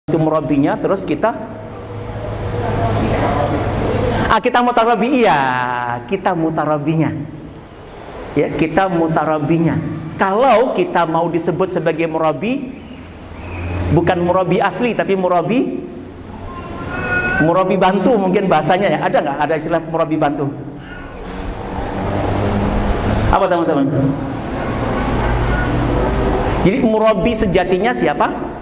itu murabinya, terus kita kita mutarabi, iya, kita mutarabinya. Ya, kita mutarabinya. Kalau kita mau disebut sebagai murabi, bukan murabi asli tapi murabi bantu mungkin bahasanya ya. Ada nggak ada istilah murabi bantu? Apa teman-teman? Jadi murabi sejatinya siapa?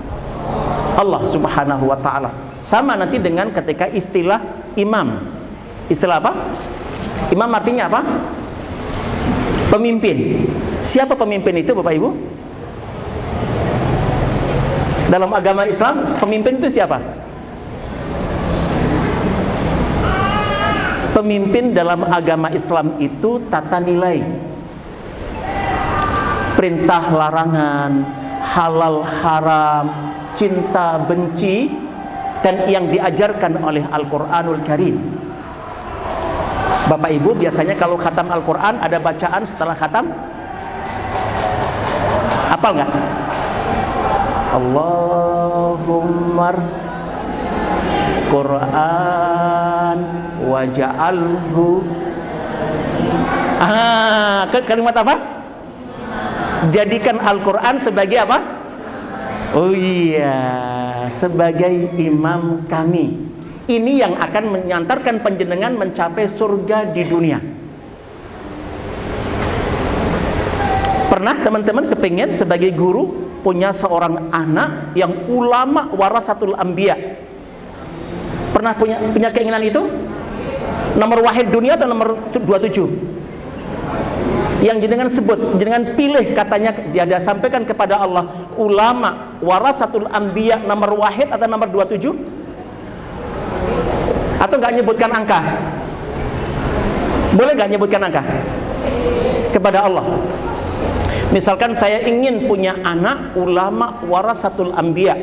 Allah Subhanahu wa ta'ala. Sama nanti dengan ketika istilah imam. Istilah apa? Imam artinya apa? Pemimpin. Siapa pemimpin itu Bapak Ibu? Dalam agama Islam pemimpin itu siapa? Pemimpin dalam agama Islam itu tata nilai, perintah larangan, halal haram, cinta benci, dan yang diajarkan oleh Al-Quranul Karim. Bapak Ibu biasanya kalau khatam Al-Quran ada bacaan setelah khatam? Hafal nggak? Allahumma Quran waja'alhu. Kalimat apa? Jadikan Al-Quran sebagai apa? Oh iya, sebagai imam kami. Ini yang akan menyantarkan panjenengan mencapai surga di dunia. Pernah teman-teman kepingin sebagai guru punya seorang anak yang ulama warasatul anbiya? Pernah punya keinginan itu? Nomor wahid dunia atau nomor 27? Yang jenengan sebut, jenengan pilih, katanya dia sampaikan kepada Allah, ulama warasatul anbiya nomor wahid atau nomor 27? Atau nggak nyebutkan angka? Boleh nggak nyebutkan angka kepada Allah? Misalkan saya ingin punya anak ulama warasatul anbiya.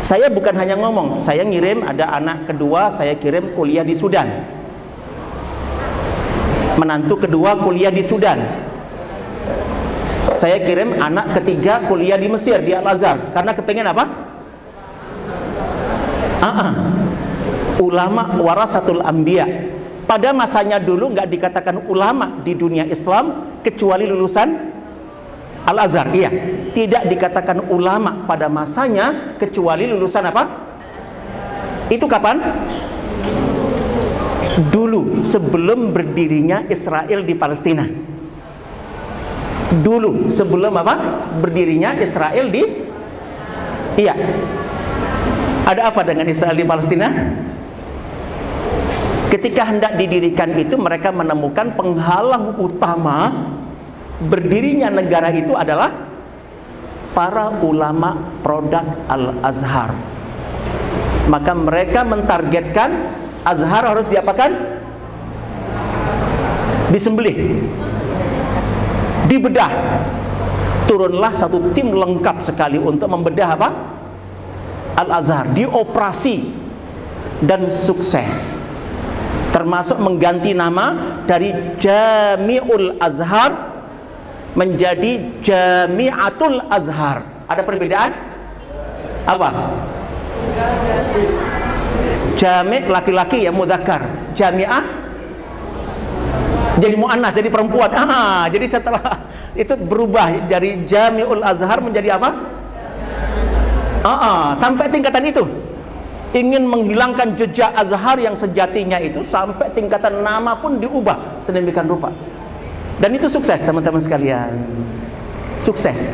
Saya bukan hanya ngomong, saya ngirim, ada anak kedua saya kirim kuliah di Sudan, menantu kedua kuliah di Sudan, saya kirim anak ketiga kuliah di Mesir, di Al-Azhar. Karena kepengen apa? Ulama warasatul anbiya. Pada masanya dulu nggak dikatakan ulama di dunia Islam kecuali lulusan Al-Azhar. Iya, tidak dikatakan ulama pada masanya kecuali lulusan apa? Itu kapan? Dulu, sebelum berdirinya Israel di Palestina. Dulu, sebelum apa? Berdirinya Israel di... Iya. Ada apa dengan Israel di Palestina? Ketika hendak didirikan itu, mereka menemukan penghalang utama berdirinya negara itu adalah para ulama produk Al-Azhar. Maka mereka mentargetkan Azhar harus diapakan? Disembelih, dibedah. Turunlah satu tim lengkap sekali untuk membedah apa? Al-Azhar. Dioperasi dan sukses. Termasuk mengganti nama dari Jami'ul Azhar menjadi Jami'atul Azhar. Ada perbedaan? Apa? Jami' laki-laki ya, mudzakkar. Jami'ah jadi muannas, jadi perempuan. Jadi setelah itu berubah dari Jami'ul Azhar menjadi apa? Sampai tingkatan itu. Ingin menghilangkan jejak Azhar yang sejatinya itu, sampai tingkatan nama pun diubah sedemikian rupa. Dan itu sukses teman-teman sekalian. Sukses.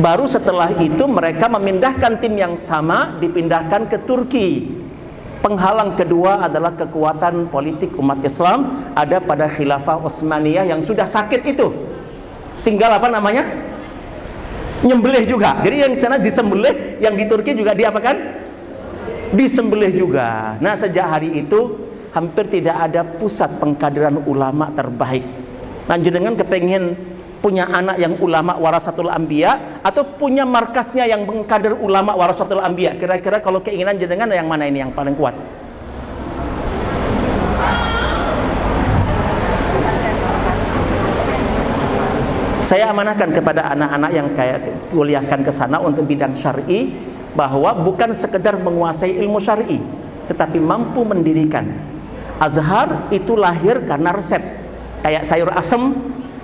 Baru setelah itu mereka memindahkan tim yang sama, dipindahkan ke Turki. Penghalang kedua adalah kekuatan politik umat Islam ada pada Khilafah Utsmaniyah yang sudah sakit itu. Tinggal apa namanya? Nyembelih juga. Jadi yang di sana disembelih, yang di Turki juga diapakan? Disembelih juga. Nah, sejak hari itu hampir tidak ada pusat pengkaderan ulama terbaik. Nah, jenengan kepengen punya anak yang ulama warasatul anbiya atau punya markasnya yang mengkader ulama warasatul anbiya? Kira-kira kalau keinginan jenengan yang mana ini yang paling kuat? Saya amanahkan kepada anak-anak yang kayak kuliahkan ke sana untuk bidang syar'i, bahwa bukan sekedar menguasai ilmu syar'i, tetapi mampu mendirikan. Azhar itu lahir karena resep. Kayak sayur asem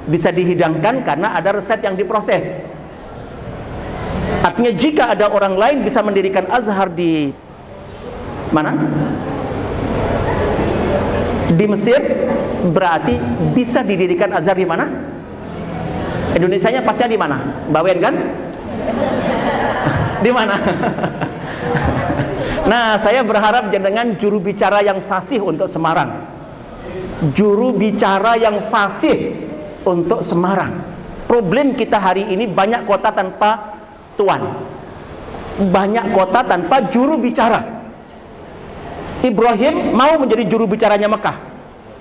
bisa dihidangkan karena ada resep yang diproses. Artinya jika ada orang lain bisa mendirikan Azhar di mana? Di Mesir, berarti bisa didirikan Azhar di mana? Indonesianya pasnya di mana? Bawen kan? Di mana? Nah, saya berharap dengan juru bicara yang fasih untuk Semarang. Juru bicara yang fasih untuk Semarang. Problem kita hari ini banyak kota tanpa tuan. Banyak kota tanpa juru bicara. Ibrahim mau menjadi juru bicaranya Mekah.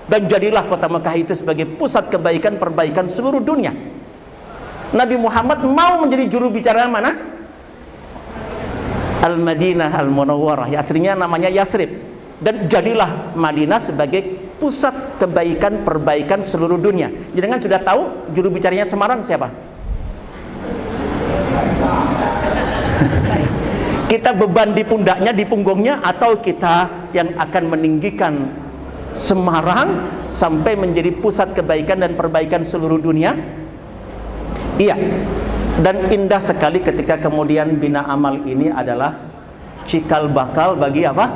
Dan jadilah kota Mekah itu sebagai pusat kebaikan perbaikan seluruh dunia. Nabi Muhammad mau menjadi juru bicara mana? Al-Madinah Al-Munawwarah, ya aslinya namanya Yasrib. Dan jadilah Madinah sebagai pusat kebaikan perbaikan seluruh dunia. Jangan sudah tahu juru bicaranya Semarang siapa? Kita beban di pundaknya, di punggungnya, atau kita yang akan meninggikan Semarang sampai menjadi pusat kebaikan dan perbaikan seluruh dunia? Iya. Dan indah sekali ketika kemudian bina amal ini adalah cikal bakal bagi apa?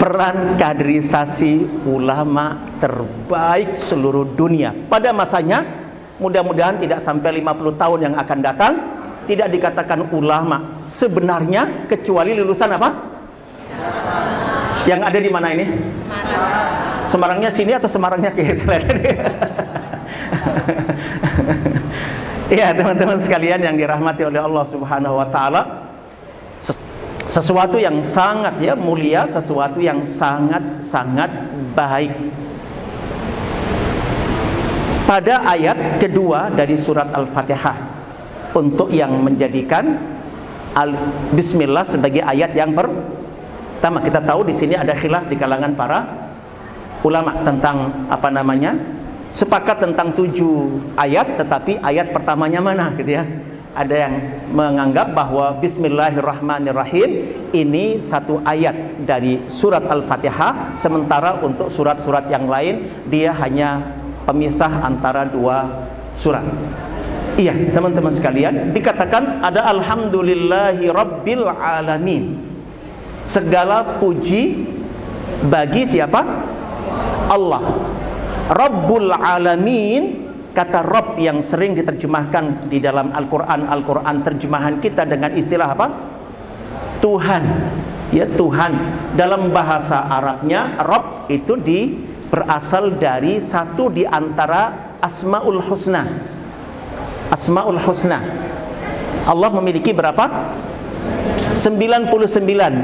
Peran kaderisasi ulama terbaik seluruh dunia. Pada masanya, mudah-mudahan tidak sampai 50 tahun yang akan datang, tidak dikatakan ulama sebenarnya kecuali lulusan apa? Yang ada di mana ini? Semarangnya sini atau Semarangnya ke Selatan? Iya, teman-teman sekalian yang dirahmati oleh Allah Subhanahu wa taala, sesuatu yang sangat ya mulia, sesuatu yang sangat baik. Pada ayat kedua dari surat Al-Fatihah, untuk yang menjadikan Bismillah sebagai ayat yang pertama, kita tahu di sini ada khilaf di kalangan para ulama tentang apa namanya, sepakat tentang 7 ayat, tetapi ayat pertamanya mana gitu ya. Ada yang menganggap bahwa Bismillahirrahmanirrahim ini satu ayat dari surat Al-Fatihah, sementara untuk surat-surat yang lain dia hanya pemisah antara 2 surat. Iya, teman-teman sekalian, dikatakan ada alhamdulillahi rabbil alamin. Segala puji bagi siapa? Allah. Rabbul alamin, kata Rabb yang sering diterjemahkan di dalam Al-Quran. Al-Quran terjemahan kita dengan istilah apa? Tuhan. Ya, Tuhan. Dalam bahasa Arabnya, Rabb itu berasal dari satu di antara Asmaul Husna. Asmaul Husna. Allah memiliki berapa? 99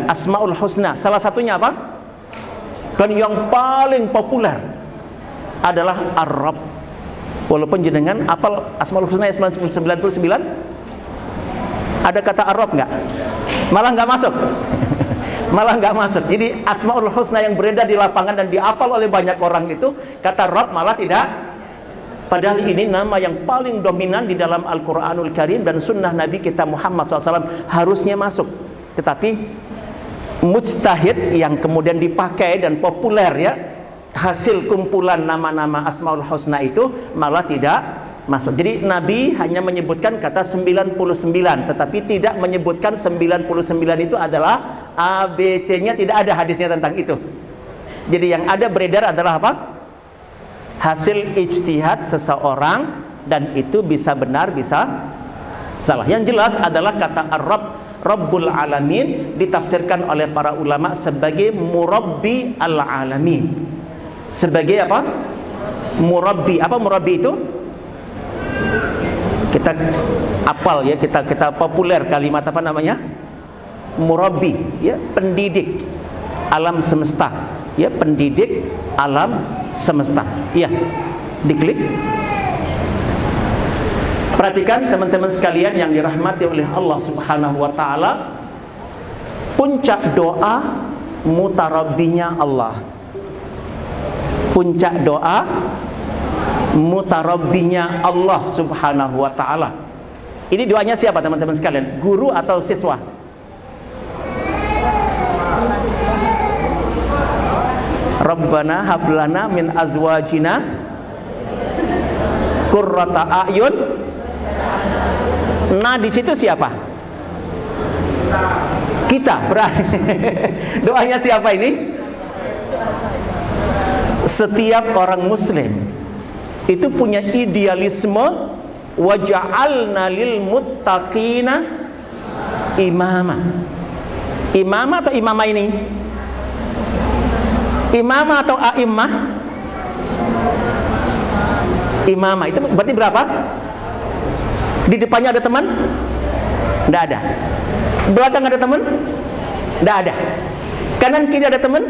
Asmaul Husna. Salah satunya apa? Dan yang paling populer adalah Ar-Rabb. Walaupun jenengan apal Asmaul Husna 99, ada kata Ar-Rabb nggak? Malah nggak masuk. Malah nggak masuk. Jadi Asmaul Husna yang beredar di lapangan dan diapal oleh banyak orang itu, kata Rabb malah tidak. Padahal ini nama yang paling dominan di dalam Al-Quranul Karim dan sunnah Nabi kita Muhammad SAW, harusnya masuk. Tetapi mujtahid yang kemudian dipakai dan populer ya, hasil kumpulan nama-nama Asmaul Husna itu malah tidak masuk. Jadi Nabi hanya menyebutkan kata 99, tetapi tidak menyebutkan 99 itu adalah ABC-nya, tidak ada hadisnya tentang itu. Jadi yang ada beredar adalah apa? Hasil ijtihad seseorang, dan itu bisa benar bisa salah. Yang jelas adalah kata Ar-Rabb, Rabbul Alamin, ditafsirkan oleh para ulama sebagai Murabbi al-Alamin. Sebagai apa? Murabbi. Apa murabbi itu? Kita apal ya, kita populer kalimat apa namanya? Murabbi, ya, pendidik alam semesta. Ya, pendidik alam semesta. Iya. Diklik. Perhatikan teman-teman sekalian yang dirahmati oleh Allah Subhanahu wa taala, puncak doa mutarabbinya Allah. Puncak doa mutarabbinya Allah Subhanahu wa ta'ala. Ini doanya siapa teman-teman sekalian? Guru atau siswa? Rabbana hablana min azwajina qurrata a'yun. Nah, di situ siapa? Kita, berarti. Doanya siapa ini? Setiap orang muslim itu punya idealisme, waja'alna lil muttaqina imama. Imama atau imama ini? Imama atau a'immah? Imama itu berarti berapa? Di depannya ada teman? Tidak ada. Belakang ada teman? Tidak ada. Kanan kiri ada teman?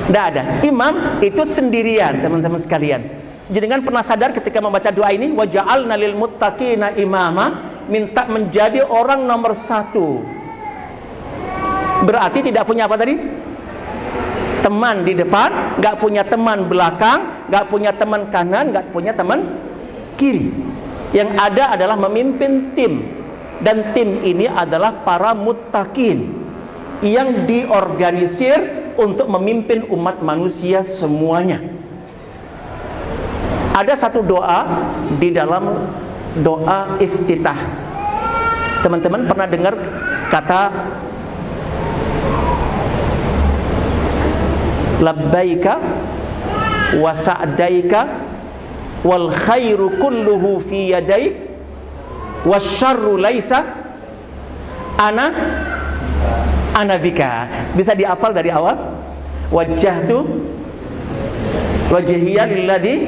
Tidak ada. Imam itu sendirian, teman-teman sekalian. Jangan pernah sadar ketika membaca doa ini, waja'alna lil muttaqina imama, minta menjadi orang nomor satu. Berarti tidak punya apa tadi? Teman di depan, nggak punya teman belakang, nggak punya teman kanan, nggak punya teman kiri. Yang ada adalah memimpin tim, dan tim ini adalah para muttaqin yang diorganisir untuk memimpin umat manusia semuanya. Ada satu doa di dalam doa iftitah. Teman-teman pernah dengar kata labbaika wa sa'daika wal khairu kulluhu fi yadaik wasyarru laisa ana bika. Bisa dihafal dari awal? Wajjahtu wajhiya lilladzi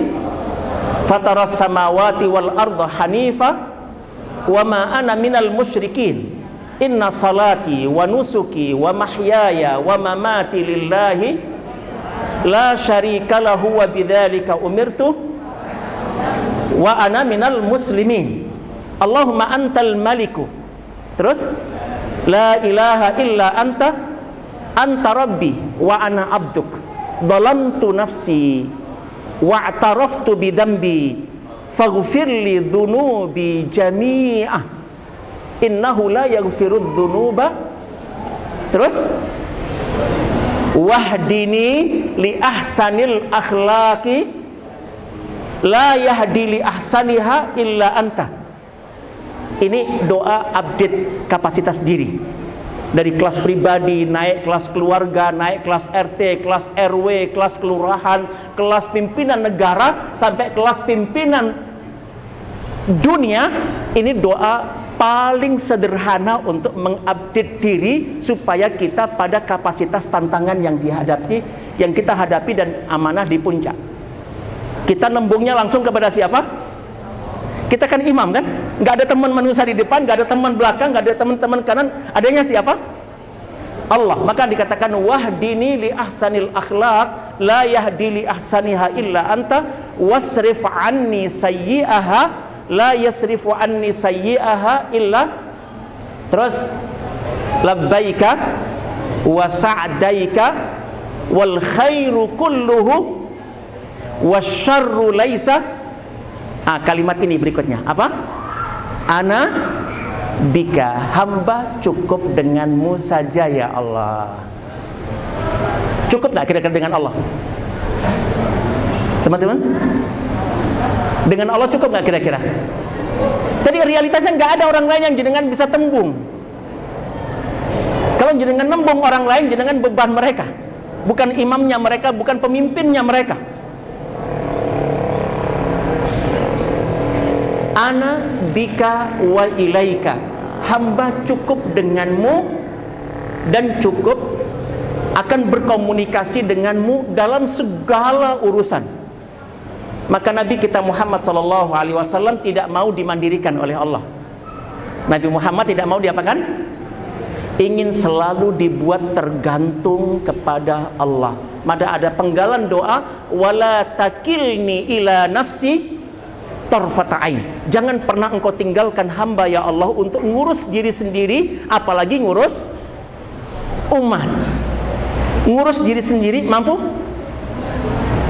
fataras samawati wal arda hanifa wa ma ana minal musyrikin. Inna salati wa nusuki wa mahyaya wa mamati lillahi la syarika lahu wa bidzalika umirtu wa ana minal muslimin. Allahumma antal maliku. Terus la ilaha illa anta rabbi wa ana abduk dhalamtu nafsi wa'taraftu bidhanbi faghfirli dhunubi jami'ah innahu la yaghfirudz dzunuba. Terus wahdini li ahsanil akhlaqi la yahdi li ahsaniha illa anta. Ini doa update kapasitas diri, dari kelas pribadi naik kelas keluarga, naik kelas RT, kelas RW, kelas kelurahan, kelas pimpinan negara, sampai kelas pimpinan dunia. Ini doa paling sederhana untuk mengupdate diri supaya kita pada kapasitas tantangan yang kita hadapi dan amanah di puncak. Kita nembungnya langsung kepada siapa? Kita kan imam kan? Nggak ada teman manusia di depan, nggak ada teman belakang, nggak ada teman-teman kanan. Adanya siapa? Allah. Maka dikatakan wahdini li ahsanil akhlaq la yahdi li ahsaniha illa anta wasrif anni sayyi'aha la yasrifu anni sayyi'aha illa. Terus labbaika wa sa'daika wal khairu kulluhu wasyarru laisa. Kalimat ini berikutnya apa? Ana bika, hamba cukup denganmu saja ya Allah. Cukup gak kira-kira dengan Allah? Teman-teman, dengan Allah cukup gak kira-kira? Tadi realitasnya gak ada orang lain yang jenengan bisa tembung. Kalau jenengan nembung orang lain, jenengan beban mereka, bukan imamnya mereka, bukan pemimpinnya mereka. Ana bika wa ilaika, hamba cukup denganmu dan cukup akan berkomunikasi denganmu dalam segala urusan. Maka Nabi kita Muhammad SAW tidak mau dimandirikan oleh Allah. Nabi Muhammad tidak mau diapakan? Ingin selalu dibuat tergantung kepada Allah. Maka ada penggalan doa, wala takilni ila nafsi tarfata ain. Jangan pernah engkau tinggalkan hamba ya Allah untuk ngurus diri sendiri, apalagi ngurus umat. Ngurus diri sendiri mampu?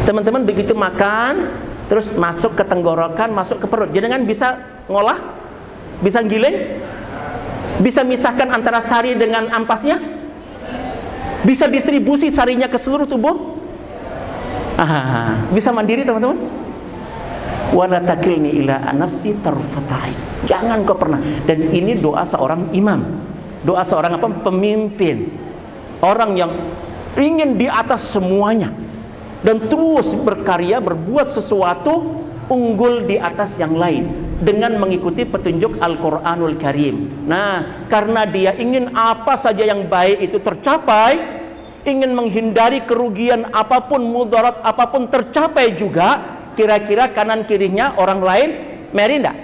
Teman-teman begitu makan, terus masuk ke tenggorokan, masuk ke perut. Jenengan bisa ngolah, bisa giling, bisa misahkan antara sari dengan ampasnya, bisa distribusi sarinya ke seluruh tubuh. Bisa mandiri teman-teman. Wala takilni ila nafsi tarfatai. Jangan kau pernah. Dan ini doa seorang imam, doa seorang apa? Pemimpin, orang yang ingin di atas semuanya dan terus berkarya, berbuat sesuatu unggul di atas yang lain dengan mengikuti petunjuk Al-Quranul Karim. Nah, karena dia ingin apa saja yang baik itu tercapai, ingin menghindari kerugian apapun, mudarat apapun tercapai juga, kira-kira kanan kirinya orang lain meri enggak?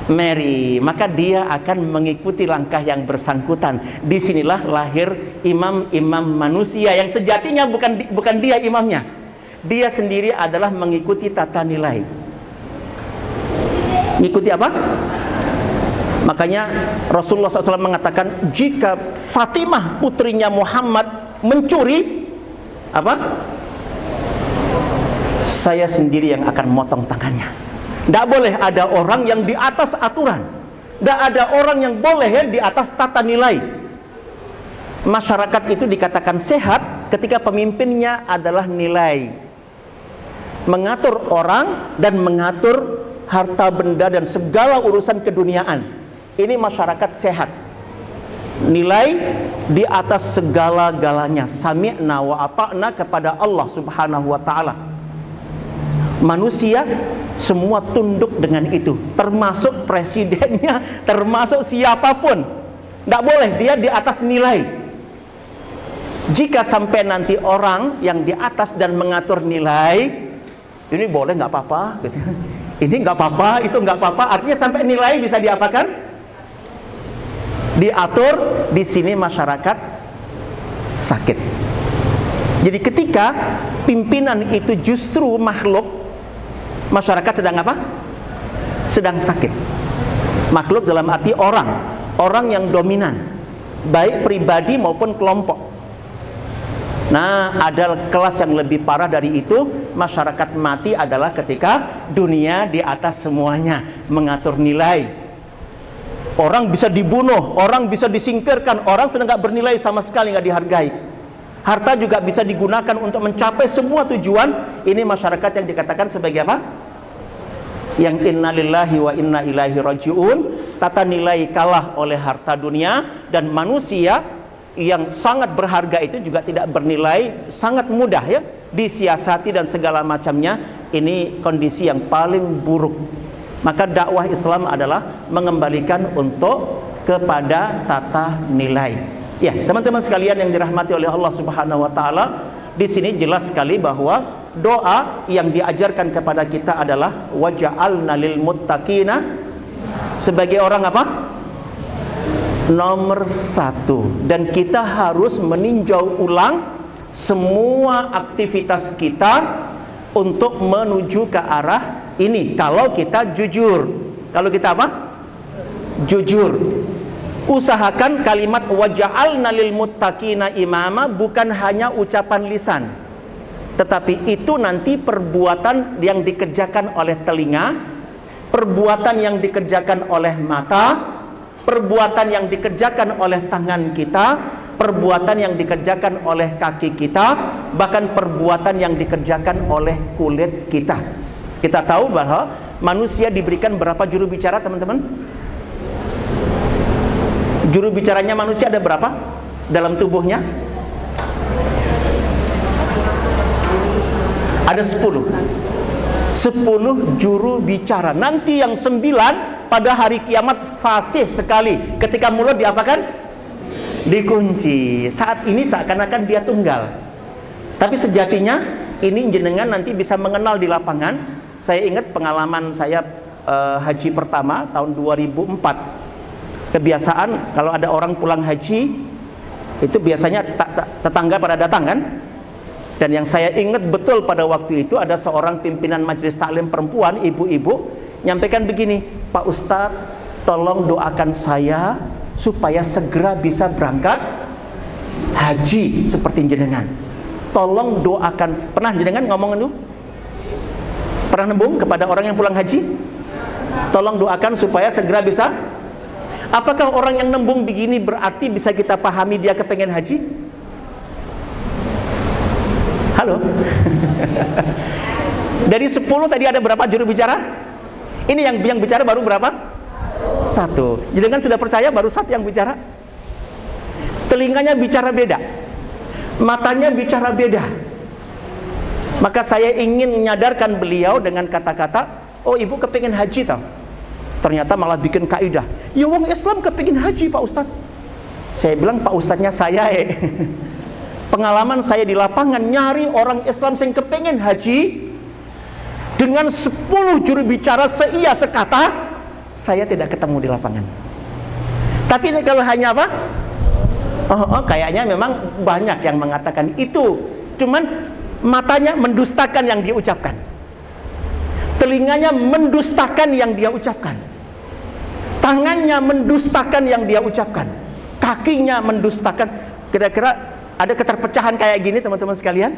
Meri, maka dia akan mengikuti langkah yang bersangkutan. Disinilah lahir imam-imam manusia yang sejatinya bukan dia imamnya. Dia sendiri adalah mengikuti tata nilai. Mengikuti apa? Makanya Rasulullah SAW mengatakan, jika Fatimah putrinya Muhammad mencuri, apa? Saya sendiri yang akan motong tangannya. Tidak boleh ada orang yang di atas aturan. Tidak ada orang yang boleh di atas tata nilai. Masyarakat itu dikatakan sehat ketika pemimpinnya adalah nilai. Mengatur orang dan mengatur harta benda dan segala urusan keduniaan. Ini masyarakat sehat. Nilai di atas segala-galanya. Sami'na wa ata'na kepada Allah Subhanahu wa ta'ala. Manusia semua tunduk dengan itu, termasuk presidennya, termasuk siapapun. Tidak boleh dia di atas nilai. Jika sampai nanti orang yang di atas dan mengatur nilai, ini boleh nggak apa-apa, ini nggak apa-apa, itu nggak apa-apa, artinya sampai nilai bisa diapakan? Diatur. Di sini masyarakat sakit. Jadi ketika pimpinan itu justru makhluk, masyarakat sedang apa? Sedang sakit. Makhluk dalam arti orang yang dominan, baik pribadi maupun kelompok. Nah, ada kelas yang lebih parah dari itu. Masyarakat mati adalah ketika dunia di atas semuanya, mengatur nilai. Orang bisa dibunuh, orang bisa disingkirkan, orang sudah nggak bernilai sama sekali, nggak dihargai. Harta juga bisa digunakan untuk mencapai semua tujuan. Ini masyarakat yang dikatakan sebagai apa? Yang innalillahi wa inna ilaihi rajiun. Tata nilai kalah oleh harta dunia, dan manusia yang sangat berharga itu juga tidak bernilai, sangat mudah ya disiasati dan segala macamnya. Ini kondisi yang paling buruk. Maka dakwah Islam adalah mengembalikan untuk kepada tata nilai. Ya, teman-teman sekalian yang dirahmati oleh Allah Subhanahu wa taala, di sini jelas sekali bahwa doa yang diajarkan kepada kita adalah waja'alna lil muttaqina, sebagai orang apa? Nomor satu. Dan kita harus meninjau ulang semua aktivitas kita untuk menuju ke arah ini. Kalau kita jujur. Kalau kita apa? Jujur. Usahakan kalimat waja'alna lil muttaqina imama bukan hanya ucapan lisan, tetapi itu nanti perbuatan yang dikerjakan oleh telinga, perbuatan yang dikerjakan oleh mata, perbuatan yang dikerjakan oleh tangan kita, perbuatan yang dikerjakan oleh kaki kita, bahkan perbuatan yang dikerjakan oleh kulit kita. Kita tahu bahwa manusia diberikan berapa juru bicara, teman-teman? Juru bicaranya manusia ada berapa dalam tubuhnya? Ada 10 juru bicara. Nanti yang 9 pada hari kiamat fasih sekali. Ketika mulut diapakan? Dikunci. Saat ini seakan-akan dia tunggal, tapi sejatinya ini jenengan nanti bisa mengenal di lapangan. Saya ingat pengalaman saya haji pertama tahun 2004. Kebiasaan kalau ada orang pulang haji itu biasanya tetangga pada datang kan. Dan yang saya ingat betul pada waktu itu ada seorang pimpinan majelis taklim perempuan, ibu-ibu, nyampaikan begini, Pak Ustadz, tolong doakan saya supaya segera bisa berangkat haji seperti jenengan. Tolong doakan. Pernah jenengan ngomong itu? Pernah nembung kepada orang yang pulang haji? Tolong doakan supaya segera bisa. Apakah orang yang nembung begini berarti bisa kita pahami dia kepengen haji? Halo? Dari 10 tadi ada berapa juru bicara? Ini yang bicara baru berapa? 1. Jadi kan sudah percaya baru 1 yang bicara. Telinganya bicara beda, matanya bicara beda. Maka saya ingin menyadarkan beliau dengan kata-kata, oh ibu kepingin haji tau. Ternyata malah bikin kaidah, ya wong Islam kepingin haji Pak Ustadz. Saya bilang Pak Ustadznya saya pengalaman saya di lapangan nyari orang Islam yang kepingin haji dengan 10 juru bicara seia sekata, saya tidak ketemu di lapangan. Tapi ini kalau hanya apa? Kayaknya memang banyak yang mengatakan itu. Cuman matanya mendustakan yang dia ucapkan, telinganya mendustakan yang dia ucapkan, tangannya mendustakan yang dia ucapkan, kakinya mendustakan. Kira-kira ada keterpecahan kayak gini teman-teman sekalian.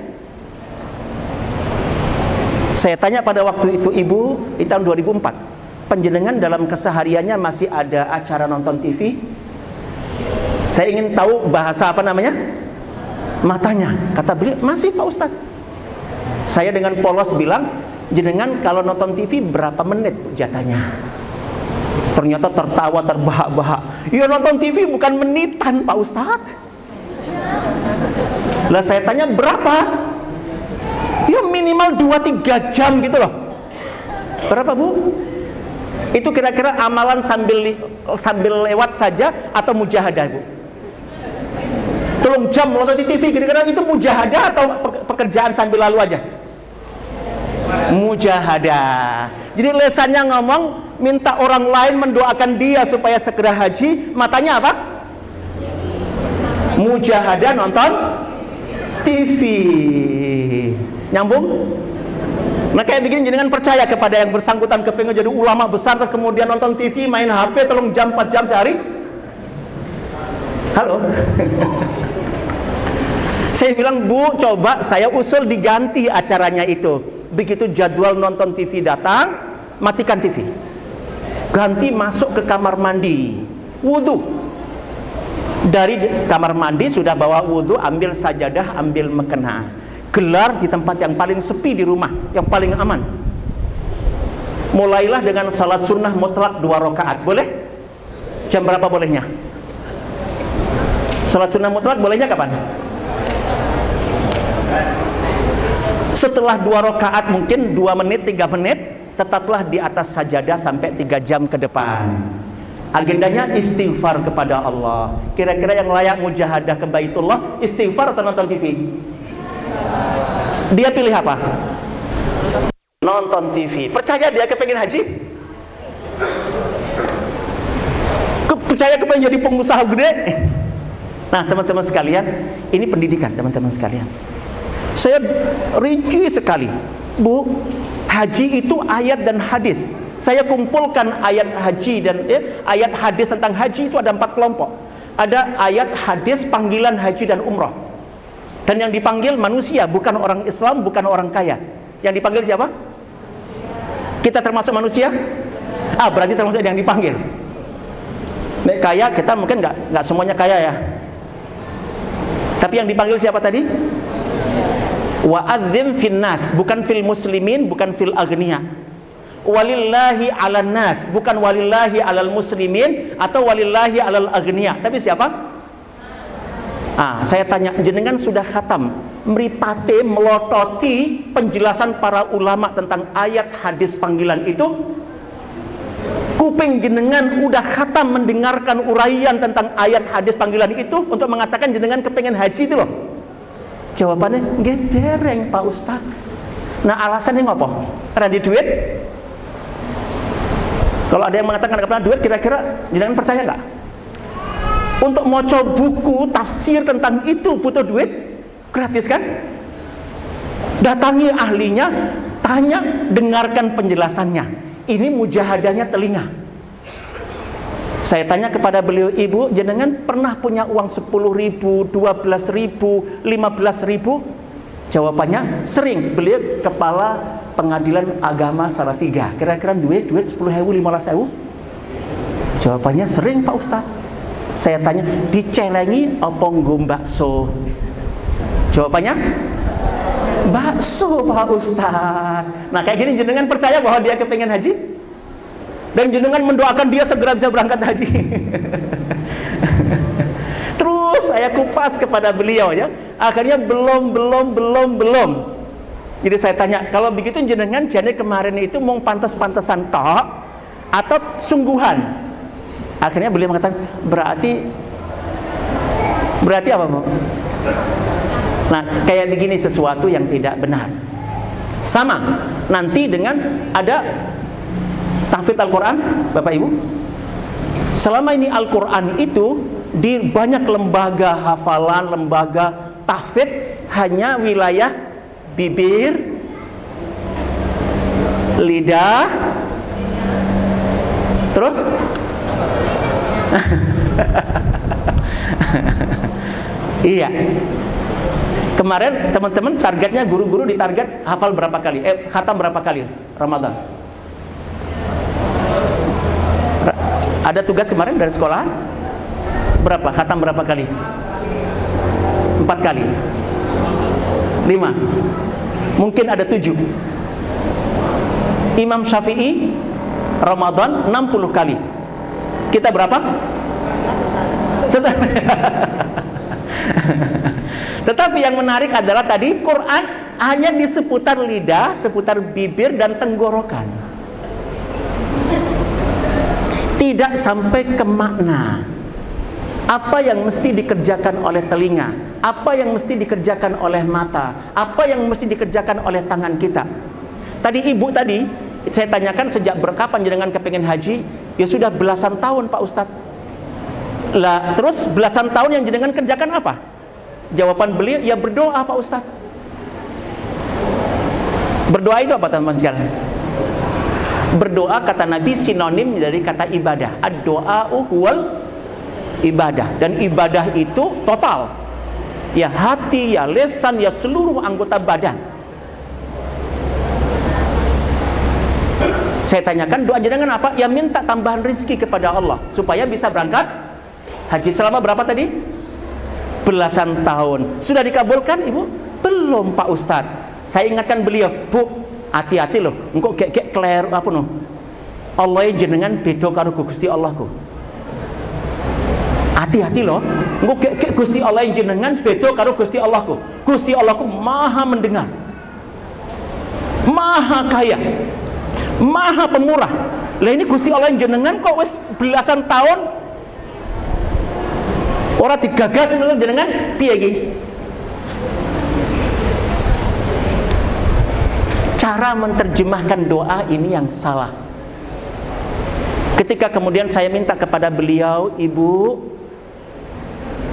Saya tanya pada waktu itu ibu, di tahun 2004, panjenengan dalam kesehariannya masih ada acara nonton TV? Saya ingin tahu bahasa apa namanya? Matanya. Kata beliau, masih Pak Ustadz. Saya dengan polos bilang, jenengan kalau nonton TV berapa menit jatahnya? Ternyata tertawa terbahak-bahak. Ya nonton TV bukan menitan Pak Ustadz. Lah saya tanya berapa? Ya minimal 2-3 jam gitu loh. Berapa Bu? Itu kira-kira amalan sambil lewat saja atau mujahadah Bu? Tolong jam nonton di TV, kira-kira itu mujahadah atau pekerjaan sambil lalu aja? Mujahadah. Jadi lesannya ngomong minta orang lain mendoakan dia supaya segera haji, matanya apa? Mujahadah nonton TV. Nyambung? Nah kayak begini jenengan percaya kepada yang bersangkutan kepingin jadi ulama besar kemudian nonton TV, main HP tolong jam 4 jam sehari? Halo? Saya bilang, Bu, coba saya usul diganti acaranya itu. Begitu jadwal nonton TV datang, matikan TV. Ganti masuk ke kamar mandi, wudhu. Dari kamar mandi sudah bawa wudhu, ambil sajadah, ambil mekena. Gelar di tempat yang paling sepi di rumah, yang paling aman. Mulailah dengan salat sunnah mutlak 2 rakaat. Boleh? Jam berapa bolehnya? Salat sunnah mutlak bolehnya kapan? Setelah 2 rakaat mungkin 2 menit 3 menit, tetaplah di atas sajadah sampai 3 jam ke depan. Agendanya istighfar kepada Allah. Kira-kira yang layak mujahadah ke Baitullah, istighfar atau nonton TV? Dia pilih apa? Nonton TV. Percaya dia kepengen haji? Percaya kepengen jadi pengusaha gede? Nah teman-teman sekalian, ini pendidikan teman-teman sekalian. Saya rinci sekali, Bu, haji itu ayat dan hadis. Saya kumpulkan ayat haji dan ayat hadis tentang haji itu ada 4 kelompok. Ada ayat hadis panggilan haji dan umroh. Dan yang dipanggil manusia, bukan orang Islam, bukan orang kaya. Yang dipanggil siapa? Kita termasuk manusia? Berarti termasuk yang dipanggil. Nek kaya kita mungkin nggak semuanya kaya ya. Tapi yang dipanggil siapa tadi? Wa'adzim finnas, bukan fil muslimin, bukan fil agniya. Walillahi 'alan nas, bukan walillahi 'alal muslimin atau walillahi 'alal agniya. Tapi siapa? Saya tanya, jenengan sudah khatam mripate melototi penjelasan para ulama tentang ayat hadis panggilan itu? Kuping jenengan udah khatam mendengarkan uraian tentang ayat hadis panggilan itu untuk mengatakan jenengan kepengen haji itu loh? Jawabannya nggih dereng Pak Ustaz. Nah alasannya ngopo? Randi duit? Kalau ada yang mengatakan nggak pernah duit, kira-kira jenengan percaya nggak? Untuk moco buku tafsir tentang itu butuh duit? Gratis kan? Datangi ahlinya, tanya, dengarkan penjelasannya. Ini mujahadahnya telinga. Saya tanya kepada beliau, Ibu, jenengan pernah punya uang 10.000, 12.000, 15.000? Jawabannya sering. Beliau kepala pengadilan agama Salatiga. Kira-kira duit 10.000, 15.000? Jawabannya sering Pak Ustadz. Saya tanya, dicelengi apa ngombakso? Jawabannya bakso Pak Ustadz. Nah kayak gini jenengan percaya bahwa dia kepengen haji? Dan jenengan mendoakan dia segera bisa berangkat haji. Terus saya kupas kepada beliau ya. Akhirnya belum. Jadi saya tanya, kalau begitu jenengan jane kemarin itu mau pantas-pantasan tok atau sungguhan? Akhirnya beliau mengatakan, berarti apa Bu? Nah, kayak begini sesuatu yang tidak benar. Sama nanti dengan ada tahfidz Al-Quran, Bapak Ibu. Selama ini Al-Quran itu di banyak lembaga hafalan, lembaga tahfidz hanya wilayah bibir, lidah, terus iya. Kemarin teman-teman targetnya guru-guru ditarget hafal berapa kali? Khatam berapa kali Ramadan? Ada tugas kemarin dari sekolah? Berapa? Khatam berapa kali? 4 kali? 5? Mungkin ada 7. Imam Syafi'i Ramadan 60 kali. Kita berapa? 1 kali. Tetapi yang menarik adalah tadi Quran hanya di seputar lidah, seputar bibir dan tenggorokan. Tidak sampai ke makna. Apa yang mesti dikerjakan oleh telinga, apa yang mesti dikerjakan oleh mata, apa yang mesti dikerjakan oleh tangan kita. Tadi ibu tadi saya tanyakan sejak berkapan jenengan kepengen haji? Ya sudah belasan tahun Pak Ustadz. Lah terus belasan tahun yang jenengan kerjakan apa? Jawaban beliau, ya berdoa Pak Ustadz. Berdoa itu apa teman-teman sekalian? Berdoa kata Nabi sinonim dari kata ibadah. Ad-doa'u huwal ibadah. Dan ibadah itu total. Ya hati, ya lisan, ya seluruh anggota badan. Saya tanyakan doa jenengan apa? Ya minta tambahan rezeki kepada Allah supaya bisa berangkat haji. Selama berapa tadi? Belasan tahun. Sudah dikabulkan Ibu? Belum Pak Ustadz. Saya ingatkan beliau, Bu, hati-hati loh. Engkau gek kleru apa no? Allah yang jenengan beda karo Gusti Allahku. Hati-hati loh. Engkau gek Gusti Allah yang jenengan beda karo Gusti Allahku. Gusti Allahku Maha mendengar, Maha kaya, Maha pemurah. Lah ini Gusti Allah yang jenengan kok wis belasan tahun orang digagas menurut jenengan piye iki? Cara menerjemahkan doa ini yang salah. Ketika kemudian saya minta kepada beliau, Ibu,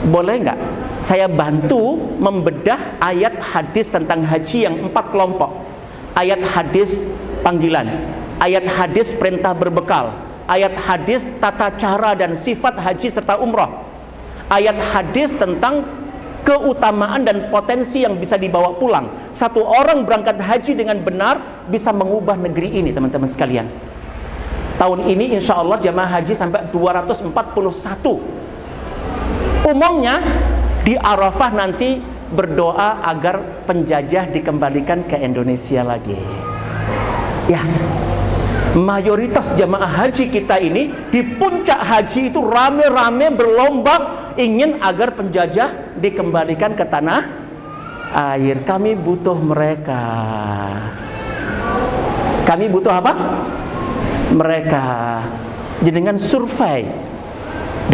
boleh nggak saya bantu membedah ayat hadis tentang haji yang 4 kelompok. Ayat hadis panggilan, ayat hadis perintah berbekal, ayat hadis tata cara dan sifat haji serta umrah, ayat hadis tentang keutamaan dan potensi yang bisa dibawa pulang. Satu orang berangkat haji dengan benar bisa mengubah negeri ini teman-teman sekalian. Tahun ini insya Allah jamaah haji sampai 241. Umumnya di Arafah nanti berdoa agar penjajah dikembalikan ke Indonesia lagi. Ya, mayoritas jamaah haji kita ini di puncak haji itu rame-rame berlomba ingin agar penjajah dikembalikan ke tanah air. Kami butuh mereka. Kami butuh apa? Mereka. Jenengan survei,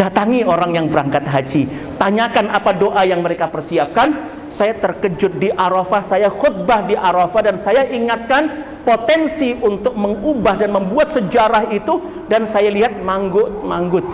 datangi orang yang berangkat haji, tanyakan apa doa yang mereka persiapkan. Saya terkejut di Arafah, saya khutbah di Arafah dan saya ingatkan potensi untuk mengubah dan membuat sejarah itu, dan saya lihat manggut-manggut.